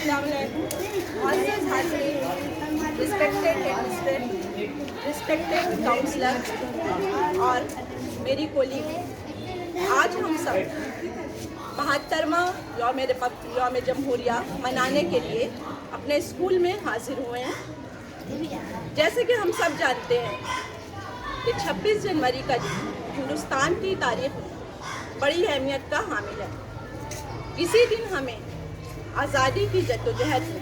अस्सलाम वालेकुम, मुअज़्ज़ज़ हाज़रीन, respected administrator, respected counsellor और मेरी कोलीग, आज हम सब 72वां यौम जमहूरिया मनाने के लिए अपने स्कूल में हाजिर हुए हैं। जैसे कि हम सब जानते हैं कि 26 जनवरी का दिन हिंदुस्तान की तारीख में बड़ी अहमियत का हामिल है। इसी दिन हमें आज़ादी की जद्दोजहद में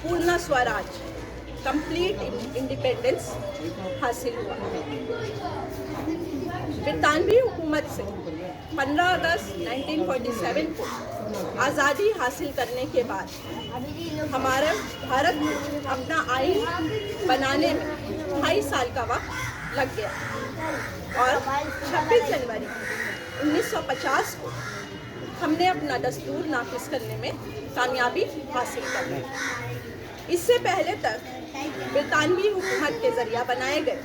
पूर्ण स्वराज, कंप्लीट इंडिपेंडेंस हासिल हुआ। ब्रितानवी हुकूमत से 15 अगस्त 1947 को आज़ादी हासिल करने के बाद हमारे भारत को अपना आइन बनाने में 2.5 साल का वक्त लग गया और 26 जनवरी 1950 को हमने अपना दस्तूर नाफिज करने में कामयाबी हासिल कर ली। इससे पहले तक ब्रितानवी हुकूमत के ज़रिए बनाए गए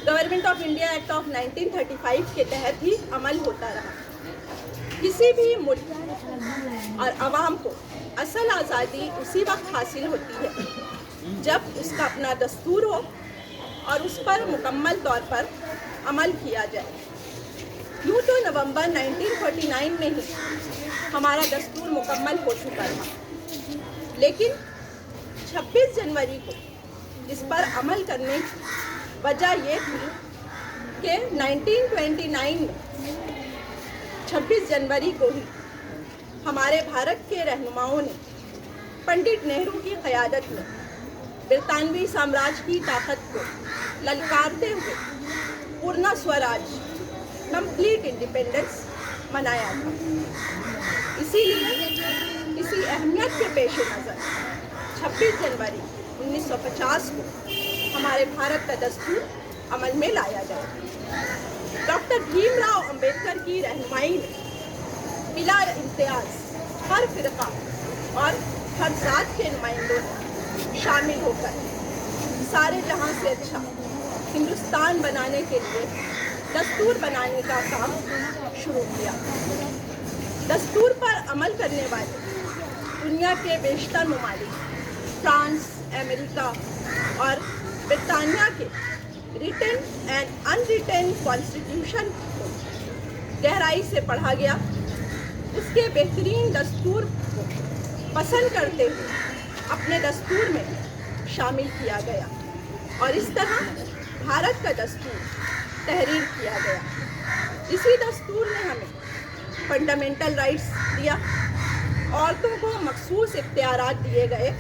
government of India act of 1935 के तहत ही अमल होता रहा। किसी भी मुल्क और अवाम को असल आज़ादी उसी वक्त हासिल होती है जब उसका अपना दस्तूर हो और उस पर मुकम्मल तौर पर अमल किया जाए। यूँ तो नवंबर 1949 में ही हमारा दस्तूर मुकम्मल हो चुका था, लेकिन 26 जनवरी को इस पर अमल करने की वजह ये थी कि 1929 में 26 जनवरी को ही हमारे भारत के रहनुमाओं ने पंडित नेहरू की क़यादत में ब्रितानवी साम्राज्य की ताकत को ललकारते हुए पूर्ण स्वराज, कंप्लीट इंडिपेंडेंस मनाया था। इसीलिए इसी अहमियत के पेश नज़र 26 जनवरी 1950 को हमारे भारत का दस्तूर अमल में लाया गया। डॉक्टर भीमराव अंबेडकर की रहनुमाई में बिला इम्तियाज़ हर फ़िरका और हर ज़ात के नुमाइंदों ने शामिल होकर सारे जहां से अच्छा हिंदुस्तान बनाने के लिए दस्तूर बनाने का काम शुरू किया। दस्तूर पर अमल करने वाले दुनिया के बेशतर ममालिक फ्रांस, अमेरिका और ब्रिटानिया के रिटन एंड अनरिटन कॉन्स्टिट्यूशन को गहराई से पढ़ा गया। उसके बेहतरीन दस्तूर को पसंद करते हुए अपने दस्तूर में शामिल किया गया और इस तरह भारत का दस्तूर तहरीर किया गया। इसी दस्तूर ने हमें फंडामेंटल राइट्स दिया, औरतों को मखसूस इख्तियारात दिए गए,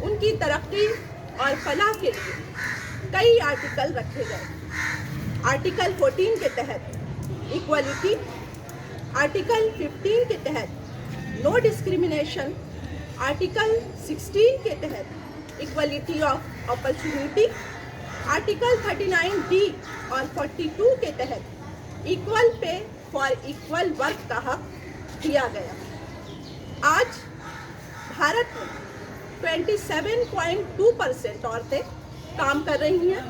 उनकी तरक्की और फलाह के लिए कई आर्टिकल रखे गए। आर्टिकल 14 के तहत इक्वलिटी, आर्टिकल 15 के तहत नो डिस्क्रिमिनेशन, आर्टिकल 16 के तहत equality of opportunity, article 39D और 42 के तहत equal pay for equal work का हक दिया गया। आज भारत में 27.2% औरतें काम कर रही हैं।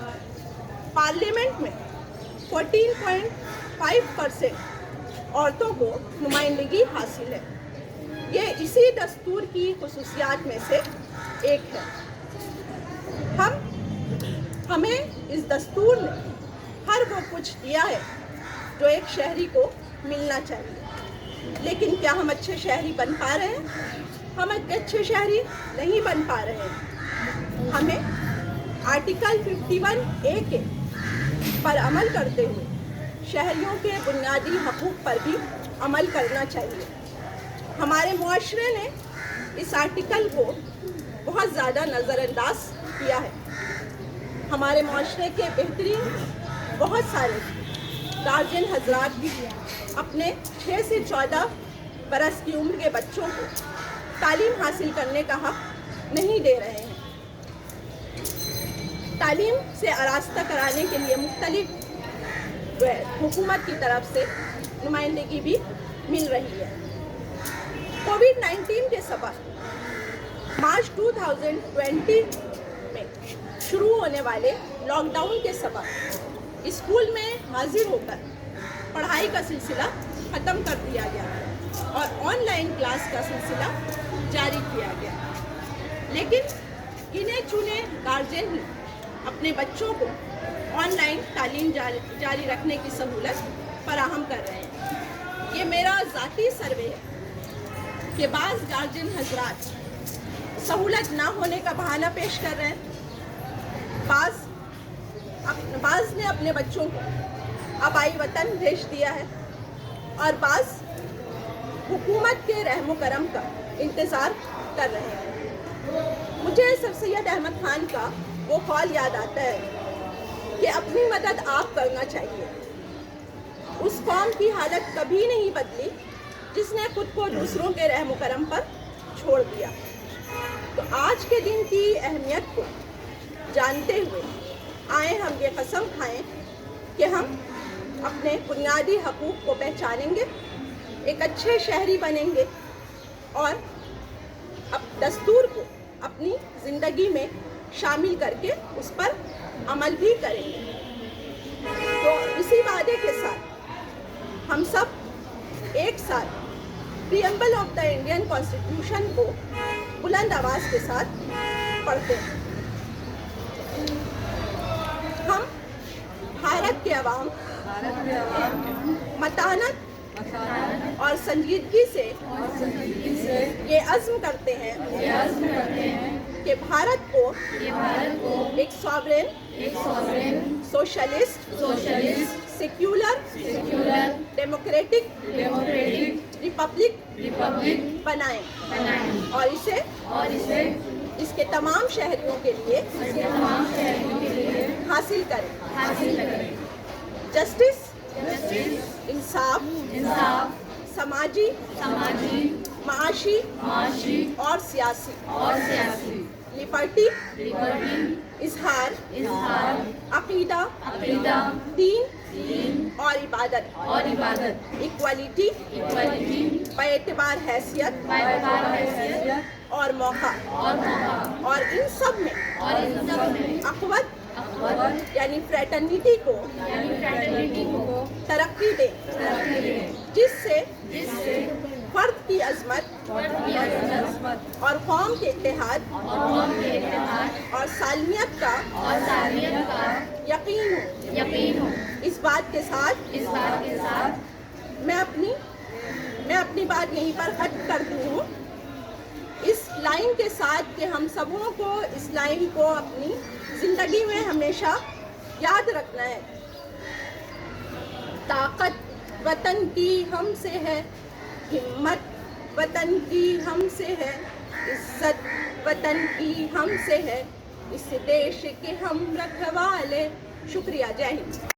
पार्लियामेंट में 14.5% औरतों को नुमाइंदगी हासिल है। ये इसी दस्तूर की खुसूसियात में से एक है। हमें इस दस्तूर ने हर वो कुछ दिया है जो एक शहरी को मिलना चाहिए, लेकिन क्या हम अच्छे शहरी बन पा रहे हैं? हम अच्छे शहरी नहीं बन पा रहे हैं। हमें आर्टिकल 51A के पर अमल करते हुए शहरियों के बुनियादी हकूक़ पर भी अमल करना चाहिए। हमारे मुआशरे ने इस आर्टिकल को बहुत ज़्यादा नज़रअंदाज किया है। हमारे मुआशरे के बेहतरीन बहुत सारे गार्जियन हजरात भी अपने 6 से 14 बरस की उम्र के बच्चों को तालीम हासिल करने का हक नहीं दे रहे हैं। तालीम से आरास्ता कराने के लिए मुख्तलिफ हुकूमत की तरफ से नुमाइंदगी भी मिल रही है। कोविड-19 के सबब मार्च 2020 में शुरू होने वाले लॉकडाउन के सबब स्कूल में हाजिर होकर पढ़ाई का सिलसिला ख़त्म कर दिया गया और ऑनलाइन क्लास का सिलसिला जारी किया गया, लेकिन गिने चुने गार्जियन ही अपने बच्चों को ऑनलाइन तालीम जारी रखने की सहूलत फराहम कर रहे हैं। ये मेरा ज़ाती सर्वे है कि बाज़ गार्जियन हजरात सहूलत ना होने का बहाना पेश कर रहे हैं, बाज़ ने अपने बच्चों को आबाई वतन भेज दिया है और बाज़ हुकूमत के रहमो करम का इंतज़ार कर रहे हैं। मुझे सर सैयद अहमद खान का वो कॉल याद आता है कि अपनी मदद आप करना चाहिए। उस कौम की हालत कभी नहीं बदली जिसने खुद को दूसरों के रहमो करम पर छोड़ दिया। तो आज के दिन की अहमियत को जानते हुए आए हम ये कसम खाएं कि हम अपने बुनियादी हकूक़ को पहचानेंगे, एक अच्छे शहरी बनेंगे और अब दस्तूर को अपनी ज़िंदगी में शामिल करके उस पर अमल भी करेंगे। तो इसी वादे के साथ हम सब एक साथ preamble of the Indian constitution को बुलंद आवाज़ के साथ पढ़ते हैं। हम भारत के अवाम मतानत और संजीदगी से ये अज़्म करते हैं कि भारत को एक sovereign, socialist, secular, democratic Republic बनाएं और इसे इसके तमाम शहरियों के लिए हासिल करें। जस्टिस, इंसाफ, समाजी, माशी और सियासी, लिबर्टी, इजहार, अकीदा, दीन और इबादत, इक्वालिटी, बेएतबार हैसियत और मौका, और इन सब में अख़वत यानी फ्रेटर्निटी को तरक्की दे, जिससे फर्द की अज़मत और कौम के इत्तेहाद और सालमियत का यकीन हो। इस बात के साथ मैं अपनी बात यहीं पर ख़त्म करती हूँ, इस लाइन के साथ कि हम सबों को इस लाइन को अपनी ज़िंदगी में हमेशा याद रखना है। ताकत वतन की हमसे है, हिम्मत वतन की हमसे है, इज्जत वतन की हमसे है, इस देश के हम रखवाले। शुक्रिया, जय हिंद।